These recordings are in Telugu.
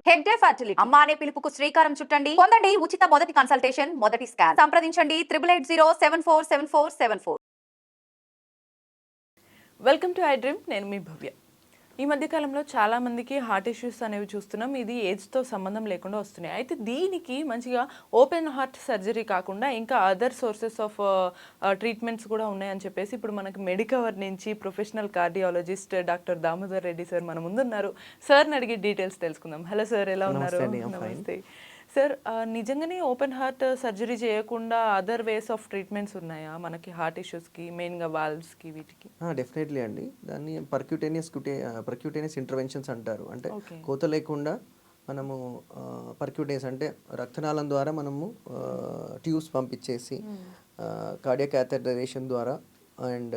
హెగ్డే ఫర్టిలిటీ అమ్మ అనే పిలుపుకు శ్రీకారం చుట్టండి. పొందండి ఉచిత మొదటి కన్సల్టేషన్, మొదటి స్కాన్. సంప్రదించండి 8880744744. Welcome to I dream. నేను మీ భవ్య. ఈ మధ్యకాలంలో చాలామందికి హార్ట్ ఇష్యూస్ అనేవి చూస్తున్నాం. ఇది ఏజ్తో సంబంధం లేకుండా వస్తున్నాయి. అయితే దీనికి మంచిగా ఓపెన్ హార్ట్ సర్జరీ కాకుండా ఇంకా అదర్ సోర్సెస్ ఆఫ్ ట్రీట్మెంట్స్ కూడా ఉన్నాయని చెప్పేసి ఇప్పుడు మనకి మెడికవర్ నుంచి professional cardiologist doctor Damodar Reddy sir మన ముందున్నారు. సార్ని అడిగి డీటెయిల్స్ తెలుసుకుందాం. హలో సార్, ఎలా ఉన్నారు? నమస్తే సార్. నిజంగానే ఓపెన్ హార్ట్ సర్జరీ చేయకుండా అదర్ వేస్ ఆఫ్ ట్రీట్మెంట్స్ ఉన్నాయా మనకి హార్ట్ ఇష్యూస్కి, మెయిన్గా వాల్వ్స్కి, వీటికి? డెఫినెట్లీ అండి. దాన్ని పర్క్యూటేనియస్ ఇంటర్వెన్షన్స్ అంటారు. అంటే కోత లేకుండా మనము పర్క్యూటేనియస్ అంటే రక్తనాళం ద్వారా మనము ట్యూబ్స్ పంపించేసి కార్డియాక్ క్యాథెటరైజేషన్ ద్వారా అండ్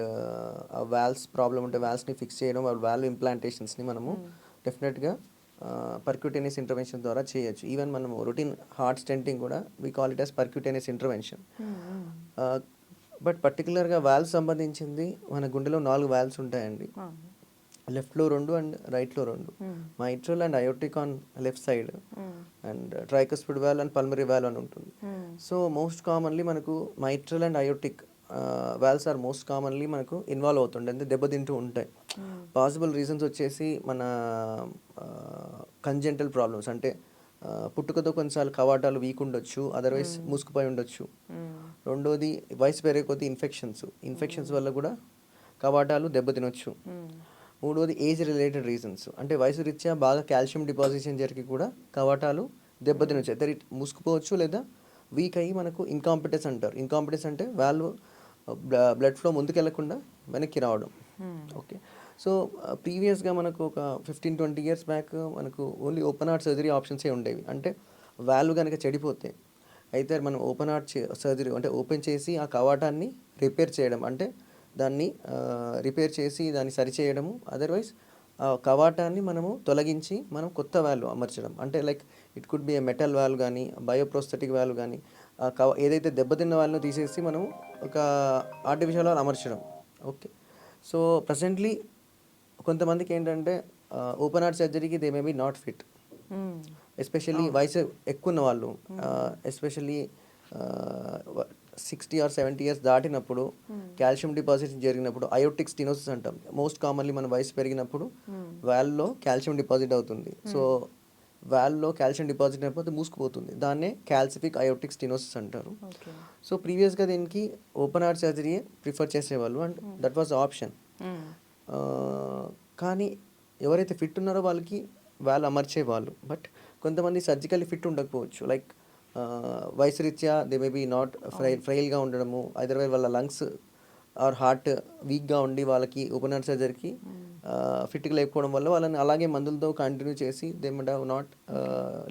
వాల్వ్స్ ప్రాబ్లం ఉంటే వాల్వ్స్ని ఫిక్స్ చేయడం, వాల్వ్ ఇంప్లాంటేషన్స్ని మనము డెఫినెట్గా పర్క్యూటేనియస్ ఇంటర్వెన్షన్ ద్వారా చేయొచ్చు. ఈవెన్ మనము రొటీన్ హార్ట్ స్టెంటింగ్ కూడా we call it as percutaneous intervention. But పర్టికులర్గా వాల్వ్స్ సంబంధించింది మన గుండెలో 4 వాల్వ్స్ ఉంటాయండి. లెఫ్ట్లో 2 అండ్ రైట్లో 2. Mitral and aortic on left side and tricuspid valve and pulmonary valve అని ఉంటుంది. సో మోస్ట్ కామన్లీ మనకు mitral and aortic valves are most commonly మనకు ఇన్వాల్వ్ అవుతుండే, అంటే దెబ్బతింటూ ఉంటాయి. పాసిబుల్ రీజన్స్ వచ్చేసి మన కంజెంటల్ ప్రాబ్లమ్స్, అంటే పుట్టుకతో కొన్నిసార్లు కవాటాలు వీక్ ఉండొచ్చు, అదర్వైజ్ మూసుకుపోయి ఉండొచ్చు. రెండోది వయసు పెరిగే కొద్దీ ఇన్ఫెక్షన్స్ వల్ల కూడా కవాటాలు దెబ్బతినొచ్చు. మూడోది ఏజ్ రిలేటెడ్ రీజన్స్, అంటే వయసు రీత్యా బాగా కాల్షియం డిపాజిషన్ జరిగి కూడా కవాటాలు దెబ్బతినొచ్చు. అయితే మూసుకుపోవచ్చు లేదా వీక్ అయ్యి మనకు ఇంకాంపిటెన్స్ అంటారు. ఇంకాంపిటెన్స్ అంటే వాల్వ్ బ్లడ్ ఫ్లో ముందుకెళ్లకుండా వెనక్కి రావడం. ఓకే, సో ప్రీవియస్గా మనకు ఒక 15-20 ఇయర్స్ బ్యాక్ మనకు ఓన్లీ ఓపెన్ హార్ట్ సర్జరీ ఆప్షన్సే ఉండేవి. అంటే వాల్వ్ కనుక చెడిపోతే అయితే మనం ఓపెన్ హార్ట్ సర్జరీ అంటే ఓపెన్ చేసి ఆ కవాటాన్ని రిపేర్ చేయడం, అంటే దాన్ని రిపేర్ చేసి దాన్ని సరిచేయడము, అదర్వైజ్ కవాటాన్ని మనము తొలగించి మనం కొత్త వాల్వ్ అమర్చడం. అంటే like it could be A metal valve కానీ, బయోప్రోస్థెటిక్ వాల్వ్ కానీ, ఏదైతే దెబ్బతిన్న వాల్వ్ను తీసేసి మనము ఒక ఆర్టిఫిషియల్ వాల్వ్ అమర్చడం. ఓకే, సో ప్రజెంట్లీ కొంతమందికి ఏంటంటే ఓపెన్ హార్ట్ సర్జరీకి they may be not fit, especially వయసు ఎక్కువ ఉన్న వాళ్ళు, ఎస్పెషల్లీ 60 or 70 ఇయర్స్ దాటినప్పుడు కాల్షియం డిపాజిట్ జరిగినప్పుడు అయోటిక్ స్టెనోసిస్ అంటాం. మోస్ట్ కామన్లీ మన వయసు పెరిగినప్పుడు వాల్వ్లో కాల్షియం డిపాజిట్ అవుతుంది. సో వాల్వ్లో కాల్షియం డిపాజిట్ అయిపోతే మూసుకుపోతుంది. దాన్నే కాల్సిఫిక్ అయోటిక్ స్టెనోసిస్ అంటారు. సో ప్రీవియస్గా దీనికి ఓపెన్ హార్ట్ సర్జరీ ప్రిఫర్ చేసేవాళ్ళు అండ్ దట్ వాజ్ ఆప్షన్. కానీ ఎవరైతే ఫిట్ ఉన్నారో వాళ్ళకి వాళ్ళు అమర్చేవాళ్ళు. బట్ కొంతమంది సర్జికల్లీ ఫిట్ ఉండకపోవచ్చు, లైక్ వయసు రీత్యా దే మే బీ నాట్ ఫ్రైల్గా ఉండడము, అదర్వైజ్ వాళ్ళ లంగ్స్ ఆర్ హార్ట్ వీక్గా ఉండి వాళ్ళకి ఓపెన్ హార్ట్ సర్జరీకి ఫిట్గా లేకపోవడం వల్ల వాళ్ళని అలాగే మందులతో కంటిన్యూ చేసి they would have not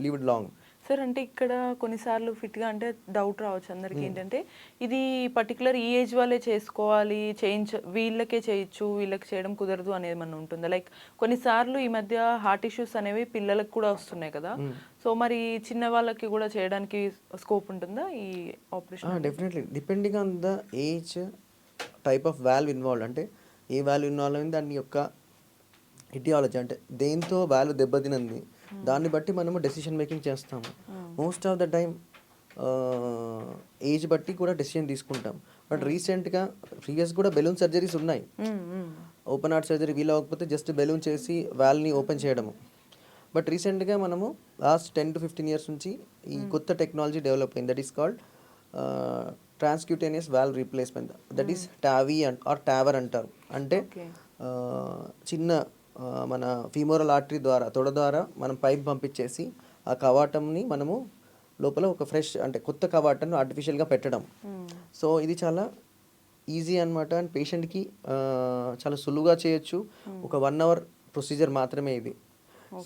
lived long. Sir, అంటే ఇక్కడ కొన్నిసార్లు ఫిట్గా అంటే డౌట్ రావచ్చు అందరికి, ఏంటంటే ఇది పర్టికులర్ ఈ ఏజ్ వాళ్ళే చేసుకోవాలి, వీళ్ళకే చేయొచ్చు, వీళ్ళకి చేయడం కుదరదు అనేది ఏమన్నా ఉంటుందా? లైక్ కొన్నిసార్లు ఈ మధ్య హార్ట్ ఇష్యూస్ అనేవి పిల్లలకు కూడా వస్తున్నాయి కదా, సో మరి చిన్న వాళ్ళకి కూడా చేయడానికి స్కోప్ ఉంటుందా ఈ operation? Definitely depending on the age, type of value involve, అంటే ఏ వాల్వ్ ఇన్వాల్వ్ అయింది, దాని యొక్క ఇటియాలజీ, అంటే దేంతో వాల్వ్ దెబ్బతినంది, దాన్ని బట్టి మనము డెసిషన్ మేకింగ్ చేస్తాము. Most of the time age బట్టి కూడా డెసిషన్ తీసుకుంటాం. బట్ రీసెంట్గా ప్రీవియస్ కూడా బెలూన్ సర్జరీస్ ఉన్నాయి. ఓపెన్ హార్ట్ సర్జరీ వీలవకపోతే జస్ట్ బెలూన్ చేసి వాల్వ్ని ఓపెన్ చేయడము. బట్ రీసెంట్గా మనము లాస్ట్ 10 to 15 ఇయర్స్ నుంచి ఈ కొత్త టెక్నాలజీ డెవలప్ అయింది. That is called transcutaneous valve replacement, that is TAVI or TAVR అంటారు. అంటే చిన్న మన ఫీమోరల్ ఆర్టరీ ద్వారా, తొడ ద్వారా మనం పైప్ పంపించేసి ఆ కవాటంని మనము లోపల ఒక ఫ్రెష్ అంటే కొత్త కవాటంను ఆర్టిఫిషియల్గా పెట్టడం. సో ఇది చాలా ఈజీ అనమాట అండ్ పేషెంట్కి చాలా సులువుగా చేయొచ్చు. ఒక 1 hour ప్రొసీజర్ మాత్రమే ఇది.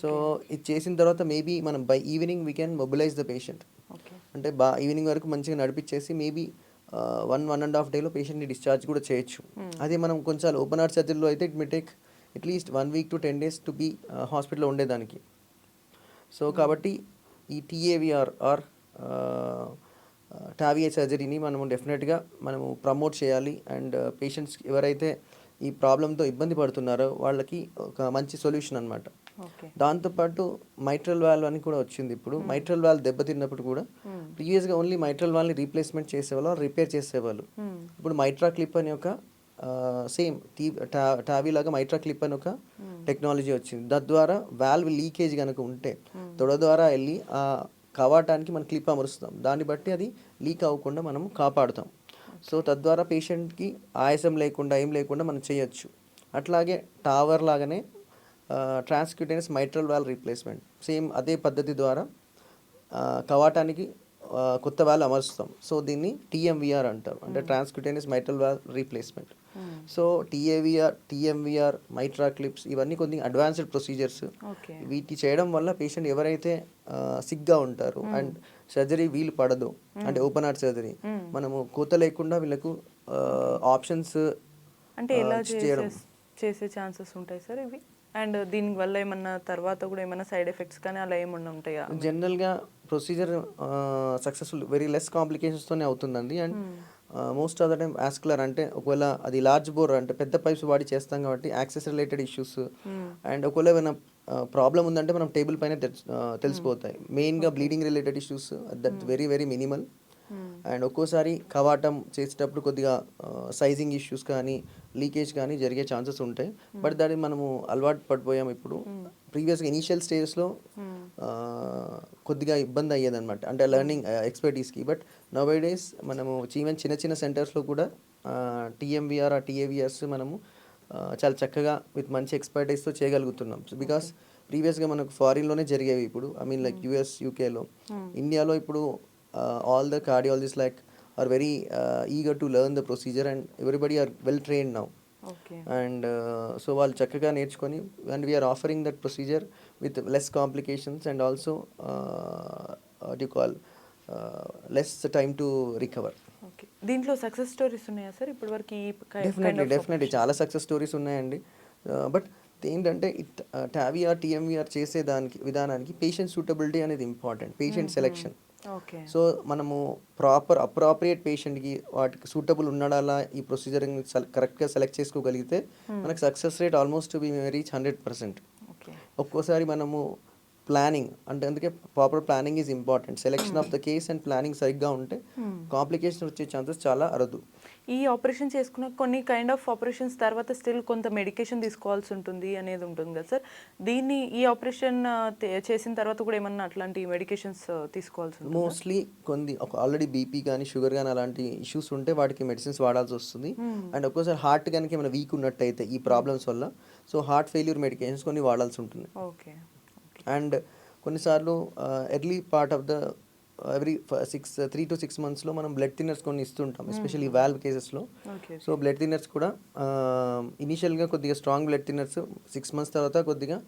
సో ఇది చేసిన తర్వాత మేబీ మనం by evening we can mobilise the patient. అంటే ఈవినింగ్ వరకు మంచిగా నడిపించేసి మేబీ 1.5 డేలో పేషెంట్ని డిశ్చార్జ్ కూడా చేయొచ్చు. అదే మనం కొంచెం ఓపెన్ హార్ట్ సర్జరీలో అయితే it may take at least 1 week to 10 days to be హాస్పిటల్లో ఉండేదానికి. సో కాబట్టి ఈ టీఏవిఆర్ ఆర్ టావిఏ సర్జరీని మనము డెఫినెట్గా మనము ప్రమోట్ చేయాలి. అండ్ పేషెంట్స్ ఎవరైతే ఈ ప్రాబ్లంతో ఇబ్బంది పడుతున్నారో వాళ్ళకి ఒక మంచి సొల్యూషన్ అనమాట. ఓకే. దాంతోపాటు మైట్రల్ వాల్వ్ అని కూడా వచ్చింది ఇప్పుడు. మైట్రల్ వాల్వ్ దెబ్బతిన్నప్పుడు కూడా ప్రీవియస్గా ఓన్లీ మైట్రల్ వాల్వ్ని రీప్లేస్మెంట్ చేసేవాళ్ళు, రిపేర్ చేసేవాళ్ళు. ఇప్పుడు మైట్రా క్లిప్ అని ఒక సేమ్ టావీ లాగా మైట్రా క్లిప్ అని ఒక టెక్నాలజీ వచ్చింది. తద్వారా వాల్వ్ లీకేజ్ కనుక ఉంటే తొడ ద్వారా వెళ్ళి ఆ కవాటానికి మనం క్లిప్ అమరుస్తాం, దాన్ని బట్టి అది లీక్ అవ్వకుండా మనం కాపాడుతాం. సో తద్వారా పేషెంట్కి ఆయాసం లేకుండా ఏం లేకుండా మనం చేయొచ్చు. అట్లాగే టవర్ లాగానే transcutaneous mitral valve replacement same అదే పద్ధతి ద్వారా కవాటానికి కొత్త వాల్వ్ అమరుస్తాం. సో దీన్ని టీఎంవిఆర్ అంటారు, అంటే transcutaneous mitral valve replacement. So TMVR, mitra clips ఇవన్నీ కొన్ని అడ్వాన్స్డ్ ప్రొసీజర్స్. ఓకే. వీటి చేయడం వల్ల పేషెంట్ ఎవరైతే సిక్గా ఉంటారు అండ్ సర్జరీ వీలు పడదు, అంటే ఓపెన్ హార్ట్ సర్జరీ, మనము కోత లేకుండా వీళ్ళకు ఆప్షన్స్ అంటే ఎలా చేసే ఛాన్సెస్ ఉంటాయి సార్ ఇవి? అండ్ దీనివల్ల ఏమన్నా తర్వాత కూడా ఏమైనా సైడ్ ఎఫెక్ట్స్ కానీ అలా ఏమన్నా ఉంటాయా? జనరల్గా ప్రొసీజర్ సక్సెస్ఫుల్ వెరీ లెస్ కాంప్లికేషన్స్తోనే అవుతుందండి. And most of the time vascular అంటే ఒకవేళ అది లార్జ్ బోర్ అంటే పెద్ద పైప్స్ వాడి చేస్తాం కాబట్టి యాక్సెస్ రిలేటెడ్ ఇష్యూస్ అండ్ ఒకవేళ ఏమైనా ప్రాబ్లం ఉందంటే మనం టేబుల్ పైన తెలిసిపోతాయి. మెయిన్గా bleeding related issues that very very minimal. And ఒక్కోసారి కవాటం చేసేటప్పుడు కొద్దిగా సైజింగ్ ఇష్యూస్ కానీ లీకేజ్ కానీ జరిగే ఛాన్సెస్ ఉంటాయి. బట్ దాన్ని మనము అలవాటు పడిపోయాం ఇప్పుడు. ప్రీవియస్గా ఇనీషియల్ స్టేజెస్లో కొద్దిగా ఇబ్బంది అయ్యేదన్నమాట, అంటే లెర్నింగ్ ఎక్స్పర్టీస్కి. బట్ నౌవేడేస్ మనము ఈవెన్ చిన్న చిన్న సెంటర్స్లో కూడా టీఎంవిఆర్, టీఏవిఆర్స్ మనము చాలా చక్కగా విత్ మంచి ఎక్స్పర్టైజ్తో చేయగలుగుతున్నాం. బికాస్ ప్రీవియస్గా మనకు ఫారిన్లోనే జరిగేవి, ఇప్పుడు ఐ మీన్ లైక్ యూఎస్, యూకేలో. ఇండియాలో ఇప్పుడు all the cardiologists like are very eager to learn the procedure and everybody are well trained now. Okay. And so వాళ్ళు చక్కగా నేర్చుకొని and we are offering that procedure with less complications and also what do you call less time to recover. Okay. దీంట్లో సక్సెస్ స్టోరీస్ ఉన్నాయా సార్ ఇప్పటివరకు? డెఫినెట్లీ చాలా సక్సెస్ స్టోరీస్ ఉన్నాయండి. బట్ ఏంటంటే టావిఆర్, టీఎంవిఆర్ చేసే విధానానికి పేషెంట్ సూటబిలిటీ అనేది important, patient selection. Okay. So మనము అప్రాప్రియేట్ పేషెంట్కి వాటికి సూటబుల్ ఉన్నాడాలా ఈ ప్రొసీజర్ని కరెక్ట్గా సెలెక్ట్ చేసుకోగలిగితే మనకు success rate almost we reach 100%. Okay. ఒక్కోసారి మనము ప్లానింగ్ అంటే అందుకే proper planning is important. Selection of the case and planning సరిగ్గా ఉంటే కాంప్లికేషన్ వచ్చే ఛాన్సెస్ చాలా అరుదు. ఈ ఆపరేషన్ చేసుకున్న కొన్ని కైండ్ ఆఫ్ ఆపరేషన్స్ తర్వాత స్టిల్ కొంత మెడికేషన్ తీసుకోవాల్సి ఉంటుంది అనేది ఉంటుంది కదా సార్? ఈ ఆపరేషన్ చేసిన తర్వాత కూడా ఏమన్నా అట్లాంటి మెడికేషన్స్ తీసుకోవాల్సి ఉంటుంది? మోస్ట్లీ కొన్ని ఆల్రెడీ బీపీ కానీ షుగర్ కానీ అలాంటి ఇష్యూస్ ఉంటే వాటికి మెడిసిన్స్ వాడాల్సి వస్తుంది. అండ్ ఒక్కోసారి హార్ట్ కనుక ఏమైనా వీక్ ఉన్నట్టయితే ఈ ప్రాబ్లమ్స్ వల్ల సో హార్ట్ ఫెయిల్యూర్ మెడికేషన్స్ కొన్ని వాడాల్సి ఉంటుంది. ఓకే. అండ్ కొన్నిసార్లు early part of the every 3 to 6 monthsలో మనం బ్లడ్ థిన్నర్స్ కొన్ని ఇస్తుంటాం, ఎస్పెషల్లీ వాల్వ్ కేసెస్లో. సో బ్లడ్ థిన్నర్స్ కూడా ఇనీషియల్గా కొద్దిగా స్ట్రాంగ్ బ్లడ్ థిన్నర్స్ 6 months తర్వాత కొద్దిగా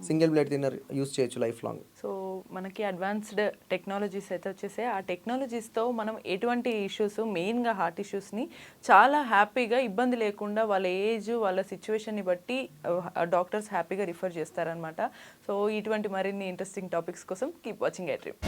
సింగిల్ బ్లడ్ థిన్నర్ యూస్ చేయొచ్చు లైఫ్ లాంగ్. సో మనకి అడ్వాన్స్డ్ టెక్నాలజీస్ అయితే వచ్చేసాయి. ఆ టెక్నాలజీస్తో మనం ఎటువంటి ఇష్యూస్, మెయిన్గా హార్ట్ ఇష్యూస్ని చాలా హ్యాపీగా ఇబ్బంది లేకుండా వాళ్ళ ఏజ్, వాళ్ళ సిచ్యువేషన్ని బట్టి డాక్టర్స్ హ్యాపీగా రిఫర్ చేస్తారనమాట. సో ఇటువంటి మరిన్ని ఇంట్రెస్టింగ్ టాపిక్స్ కోసం కీప్ వాచింగ్ ఐ డ్రీమ్.